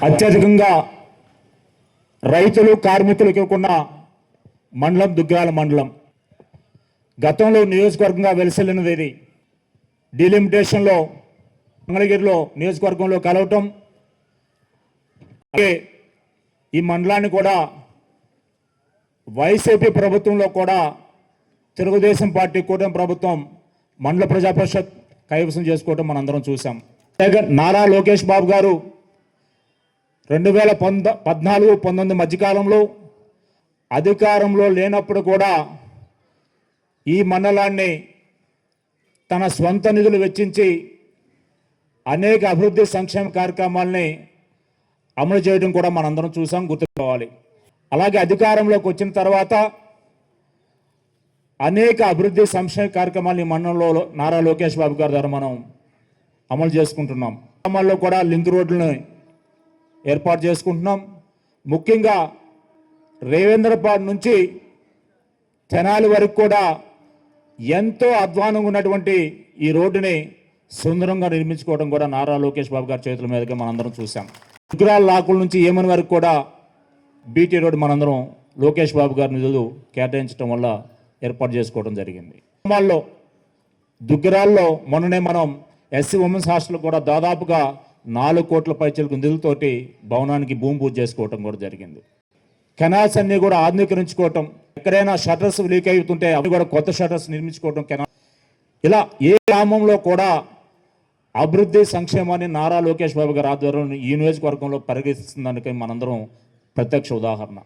అత్యధికంగా రైతులు కార్మికులకు ఇవ్వకున్న మండలం దుగ్గాల మండలం. గతంలో నియోజకవర్గంగా వెలిసెల్లినది ఇది. డిలిమిటేషన్లో మంగళగిరిలో నియోజకవర్గంలో కలవటం, అలాగే ఈ మండలాన్ని కూడా వైసీపీ ప్రభుత్వంలో కూడా తెలుగుదేశం పార్టీ కూటమి ప్రభుత్వం మండల ప్రజా పరిషత్ కైవసం చేసుకోవటం మనందరం చూసాం. నారా లోకేష్ బాబు గారు 2014-19 మధ్యకాలంలో అధికారంలో లేనప్పుడు కూడా ఈ మండలాన్ని తన స్వంత నిధులు వెచ్చించి అనేక అభివృద్ధి సంక్షేమ కార్యక్రమాలని అమలు చేయడం కూడా మనందరం చూసాం, గుర్తుకోవాలి. అలాగే అధికారంలోకి వచ్చిన తర్వాత అనేక అభివృద్ధి సంక్షేమ కార్యక్రమాలు ఈ మండలంలో నారా లోకేష్ బాబు గారి ద్వారా మనం అమలు చేసుకుంటున్నాం. గ్రామాల్లో కూడా లింక్ రోడ్లను ఏర్పాటు చేసుకుంటున్నాం. ముఖ్యంగా రేవేంద్రపాడు నుంచి తెనాలి వరకు కూడా ఎంతో అధ్వానంగా ఉన్నటువంటి ఈ రోడ్డుని సుందరంగా నిర్మించుకోవడం కూడా నారా లోకేష్ బాబు గారి చేతుల మీదుగా మనందరం చూసాం. ఉగ్రాల లాకుల నుంచి ఏమని వరకు కూడా బీటీ రోడ్డు మనందరం లోకేష్ బాబు గారి నిధులు కేటాయించడం వల్ల ఏర్పాటు చేసుకోవడం జరిగింది. గ్రామాల్లో దుగ్గరాల్లో మొన్ననే మనం ఎస్సీ ఉమెన్స్ హాస్టల్ కూడా దాదాపుగా 4 కోట్ల పైచలకు నిధులతోటి భవనానికి భూమి పూజ చేసుకోవటం కూడా జరిగింది. కెనాల్స్ అన్నీ కూడా ఆధునీకరించుకోవటం, ఎక్కడైనా షట్టర్స్ లీక్ అవుతుంటే అవి కూడా కొత్త షట్టర్స్ నిర్మించుకోవటం, కెనాల్ ఇలా ఏ గ్రామంలో కూడా అభివృద్ధి సంక్షేమాన్ని నారా లోకేష్ బాబు గారి ఆధ్వర్యంలో ఈ నియోజకవర్గంలో పరిగణిస్తుందానికి మనందరం ప్రత్యక్ష ఉదాహరణ.